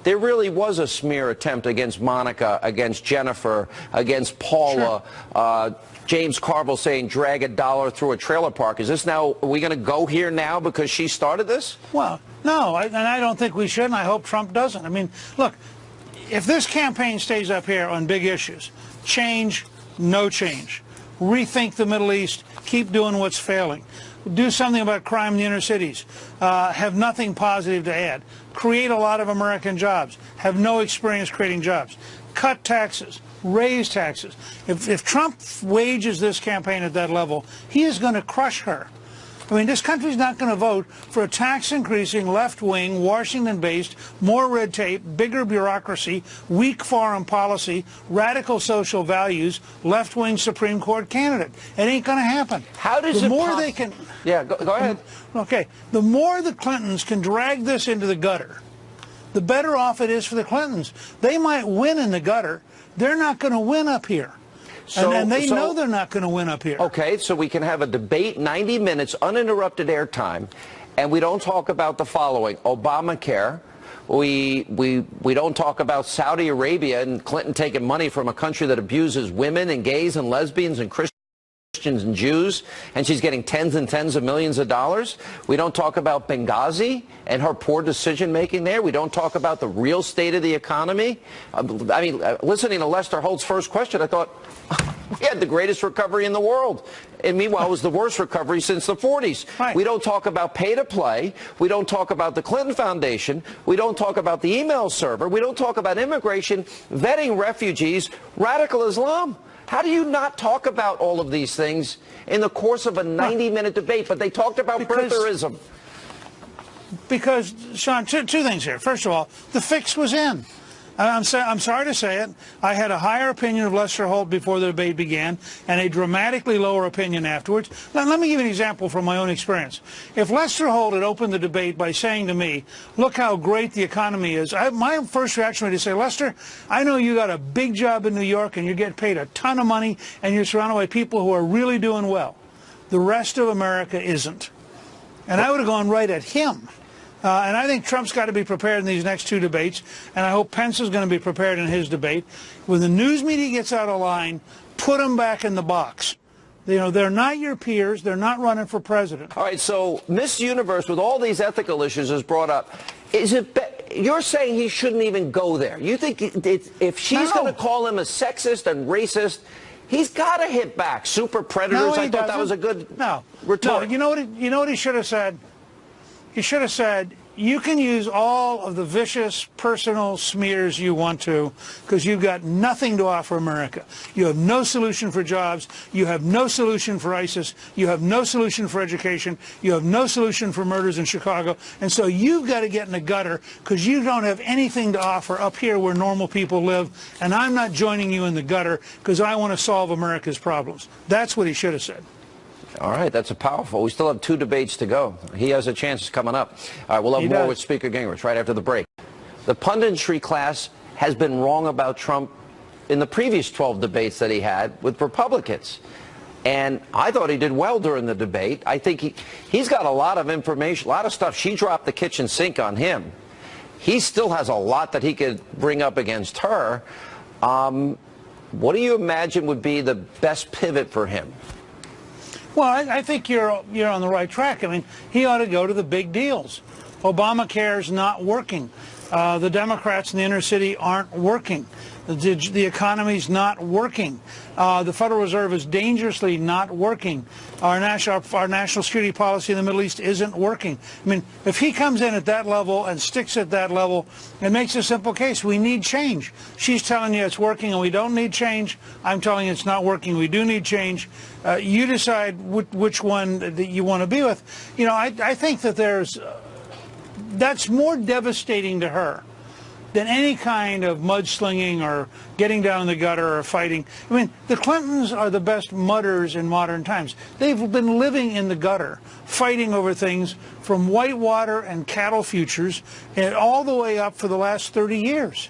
there really was a smear attempt against Monica, against Jennifer, against Paula. Sure. James Carville saying drag $1 through a trailer park. Is this now, are we going to go here now because she started this? Well, no, and I don't think we should, and I hope Trump doesn't. I mean, look, if this campaign stays up here on big issues, change, no change, rethink the Middle East, keep doing what's failing, do something about crime in the inner cities, have nothing positive to add, create a lot of American jobs, have no experience creating jobs, cut taxes, raise taxes. If Trump wages this campaign at that level, he is going to crush her. I mean, this country's not going to vote for a tax-increasing, left-wing, Washington-based, more red tape, bigger bureaucracy, weak foreign policy, radical social values, left-wing Supreme Court candidate. It ain't going to happen. How does the more they can? Yeah, go ahead. Okay, the more the Clintons can drag this into the gutter, the better off it is for the Clintons. They might win in the gutter. They're not going to win up here. And they know they're not going to win up here. Okay, so we can have a debate, 90 minutes, uninterrupted airtime, and we don't talk about the following: Obamacare. We don't talk about Saudi Arabia and Clinton taking money from a country that abuses women and gays and lesbians and Christians and Jews, and she's getting tens and tens of millions of dollars. We don't talk about Benghazi and her poor decision-making there. We don't talk about the real state of the economy. I mean, listening to Lester Holt's first question, I thought, we had the greatest recovery in the world. And meanwhile, it was the worst recovery since the 40s. Right. We don't talk about pay-to-play. We don't talk about the Clinton Foundation. We don't talk about the email server. We don't talk about immigration, vetting refugees, radical Islam. How do you not talk about all of these things in the course of a 90-minute debate? But they talked about birtherism. Because, Sean, two things here. First of all, the fix was in. I'm sorry to say it. I had a higher opinion of Lester Holt before the debate began and a dramatically lower opinion afterwards. Let me give you an example from my own experience. If Lester Holt had opened the debate by saying to me, look how great the economy is, my first reaction would be to say, Lester, I know you got a big job in New York and you get paid a ton of money and you're surrounded by people who are really doing well. The rest of America isn't. And I would have gone right at him. And I think Trump's got to be prepared in these next two debates, and I hope Pence is going to be prepared in his debate. When the news media gets out of line, put them back in the box. You know, they're not your peers. They're not running for president. All right, so Miss Universe, with all these ethical issues, is brought up. You're saying he shouldn't even go there. You think if she's going to call him a sexist and racist, he's got to hit back? Super predators? No, I thought that was a good retort. No, you know what he should have said? He should have said, you can use all of the vicious personal smears you want to because you've got nothing to offer America. You have no solution for jobs. You have no solution for ISIS. You have no solution for education. You have no solution for murders in Chicago. And so you've got to get in the gutter because you don't have anything to offer up here where normal people live. And I'm not joining you in the gutter because I want to solve America's problems. That's what he should have said. All right, that's a powerful. We still have two debates to go. He has a chance coming up. All right, we'll have more with Speaker Gingrich right after the break. The punditry class has been wrong about Trump in the previous 12 debates that he had with Republicans. And I thought he did well during the debate. I think he's got a lot of information, a lot of stuff. She dropped the kitchen sink on him. He still has a lot that he could bring up against her. What do you imagine would be the best pivot for him? Well, I think you're on the right track. I mean, he ought to go to the big deals. Obamacare's not working. The Democrats in the inner city aren't working. The economy's not working. The Federal Reserve is dangerously not working. Our national security policy in the Middle East isn't working. I mean, if he comes in at that level and sticks at that level and makes a simple case, we need change. She's telling you it's working and we don't need change. I'm telling you it's not working. We do need change. You decide which one that you want to be with. You know, I think that that's more devastating to her than any kind of mudslinging or getting down in the gutter or fighting. I mean, the Clintons are the best mudders in modern times. They've been living in the gutter, fighting over things from Whitewater and cattle futures and all the way up for the last 30 years.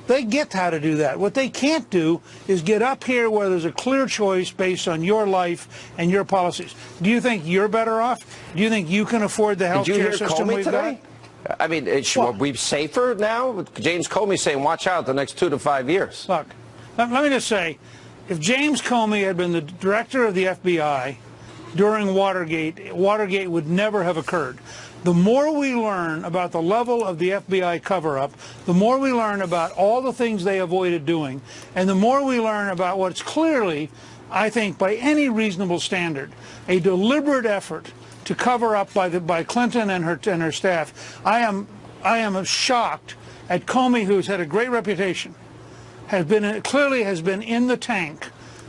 They get how to do that. What they can't do is get up here where there's a clear choice based on your life and your policies. Do you think you're better off? Do you think you can afford the health care system we've got? I mean, are we safer now? James Comey saying, watch out the next 2 to 5 years. Look, let me just say, if James Comey had been the director of the FBI during Watergate, Watergate would never have occurred. The more we learn about the level of the FBI cover-up, the more we learn about all the things they avoided doing, and the more we learn about what's clearly, I think, by any reasonable standard, a deliberate effort to cover up by Clinton and her staff. I am shocked at Comey, who's had a great reputation, clearly has been in the tank,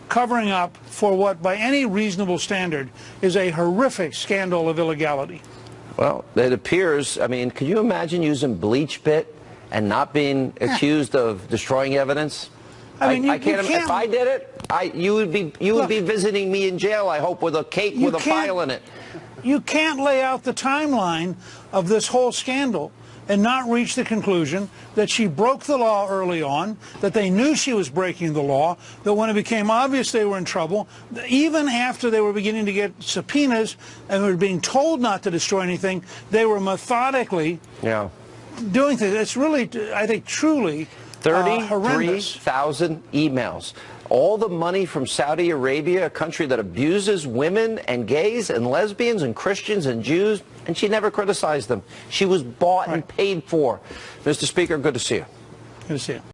covering up for what, by any reasonable standard, is a horrific scandal of illegality. Well, it appears, I mean, can you imagine using bleach pit and not being accused of destroying evidence? I mean, if I did it, you would be visiting me in jail, I hope, with a cake with a file in it. You can't lay out the timeline of this whole scandal and not reach the conclusion that she broke the law early on, that they knew she was breaking the law, that when it became obvious they were in trouble, even after they were beginning to get subpoenas and were being told not to destroy anything, they were methodically doing things. It's really, I think, truly horrendous. 33,000 emails. All the money from Saudi Arabia, a country that abuses women and gays and lesbians and Christians and Jews, and she never criticized them. She was bought and paid for. Mr. Speaker, good to see you. Good to see you.